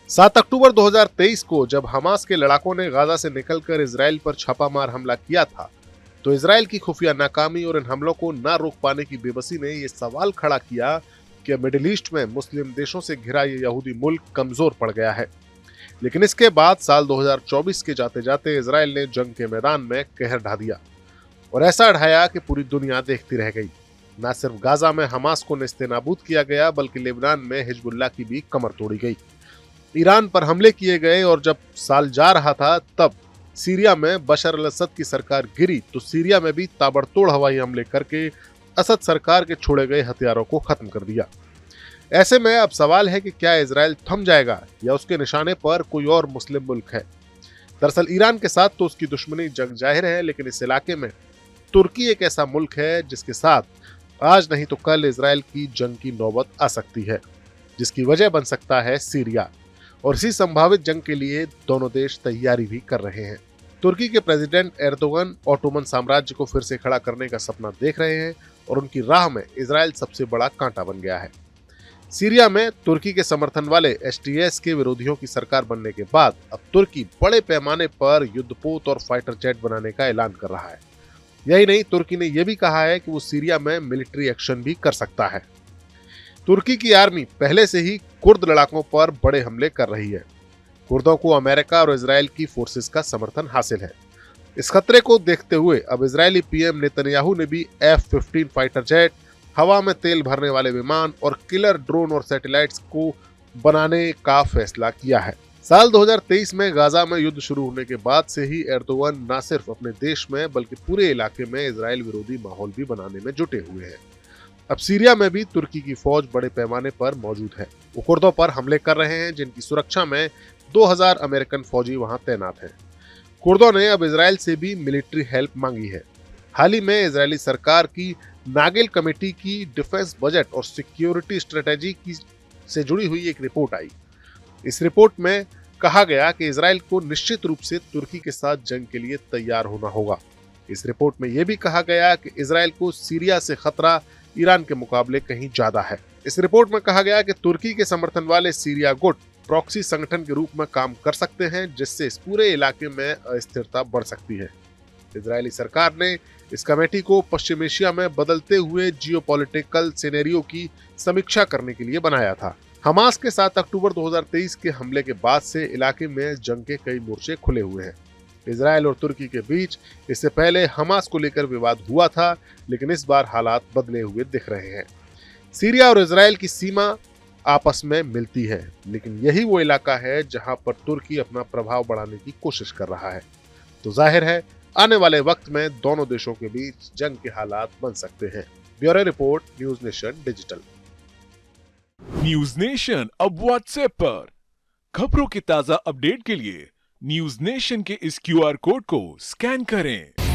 7 अक्टूबर 2023 को जब हमास के लड़ाकों ने गाजा से निकलकर इजराइल पर छापामार हमला किया था, तो इजराइल की खुफिया नाकामी और इन हमलों को न रोक पाने की बेबसी ने यह सवाल खड़ा किया कि मिडिल ईस्ट में मुस्लिम देशों से घिरा ये यहूदी मुल्क कमजोर पड़ गया है। लेकिन इसके बाद साल 2024 के जाते जाते इजराइल ने जंग के मैदान में कहर ढा दिया और ऐसा ढाया कि पूरी दुनिया देखती रह गई। न सिर्फ गाजा में हमास को नेस्तनाबूद किया गया, बल्कि लेबनान में हिजबुल्लाह की भी कमर तोड़ी गई। ईरान पर हमले किए गए और जब साल जा रहा था तब सीरिया में बशर अल असद की सरकार गिरी, तो सीरिया में भी ताबड़तोड़ हवाई हमले करके असद सरकार के छोड़े गए हथियारों को खत्म कर दिया। ऐसे में अब सवाल है कि क्या इजराइल थम जाएगा या उसके निशाने पर कोई और मुस्लिम मुल्क है। दरअसल ईरान के साथ तो उसकी दुश्मनी जग जाहिर है, लेकिन इस इलाके में तुर्की एक ऐसा मुल्क है जिसके साथ आज नहीं तो कल इजराइल की जंग की नौबत आ सकती है, जिसकी वजह बन सकता है सीरिया। और इसी संभावित जंग के लिए दोनों देश तैयारी भी कर रहे हैं। तुर्की के प्रेसिडेंट एर्दोगन ओटोमन साम्राज्य को फिर से खड़ा करने का सपना देख रहे हैं और उनकी राह में इजराइल सबसे बड़ा कांटा बन गया है। सीरिया में तुर्की के समर्थन वाले एसटीएस के विरोधियों की सरकार बनने के बाद अब तुर्की बड़े पैमाने पर युद्धपोत और फाइटर जेट बनाने का ऐलान कर रहा है। यही नहीं, तुर्की ने यह भी कहा है कि वो सीरिया में मिलिट्री एक्शन भी कर सकता है। तुर्की की आर्मी पहले से ही कुर्द लड़ाकों पर बड़े हमले कर रही है। कुर्दों को अमेरिका और इजराइल की फोर्सेस का समर्थन हासिल है। इस खतरे को देखते हुए अब इजरायली पीएम नेतन्याहू ने भी F-15 फाइटर जेट, हवा में तेल भरने वाले विमान और किलर ड्रोन और सैटेलाइट्स को बनाने का फैसला किया है। साल 2023 में गाजा में युद्ध शुरू होने के बाद से ही एर्दोगन न सिर्फ अपने देश में बल्कि पूरे इलाके में इजराइल विरोधी माहौल भी बनाने में जुटे हुए हैं। अब सीरिया में भी तुर्की की फौज बड़े पैमाने पर मौजूद है। वो कुर्दों पर हमले कर रहे हैं, जिनकी सुरक्षा में 2000 अमेरिकन फौजी वहां तैनात हैं। कुर्दों ने अब इजराइल से भी मिलिट्री हेल्प मांगी है। हाल ही में इजरायली सरकार की नागेल कमेटी की डिफेंस बजट और सिक्योरिटी स्ट्रेटेजी से जुड़ी हुई एक रिपोर्ट आई। इस रिपोर्ट में कहा गया कि इजराइल को निश्चित रूप से तुर्की के साथ जंग के लिए तैयार होना होगा। इस रिपोर्ट में यह भी कहा गया कि इजराइल को सीरिया से खतरा ईरान के मुकाबले कहीं ज्यादा है। इस रिपोर्ट में कहा गया कि तुर्की के समर्थन वाले सीरिया गुट प्रॉक्सी संगठन के रूप में काम कर सकते हैं, जिससे इस पूरे इलाके में अस्थिरता बढ़ सकती है। इजरायली सरकार ने इस कमेटी को पश्चिम एशिया में बदलते हुए जियोपॉलिटिकल सिनेरियो की समीक्षा करने के लिए बनाया था। हमास के 7 अक्टूबर 2023 के हमले के बाद से इलाके में जंग के कई मोर्चे खुले हुए हैं। इजराइल और तुर्की के बीच इससे पहले हमास को लेकर विवाद हुआ था, लेकिन इस बार हालात बदले हुए दिख रहे हैं। सीरिया और इजराइल की सीमा आपस में मिलती है, लेकिन यही वो इलाका है जहां पर तुर्की अपना प्रभाव बढ़ाने की कोशिश कर रहा है। तो जाहिर है आने वाले वक्त में दोनों देशों के बीच जंग के हालात बन सकते हैं। Bureau report, news nation digital. News nation अब व्हाट्सएप पर खबरों की ताजा अपडेट के लिए न्यूज नेशन के इस QR कोड को स्कैन करें।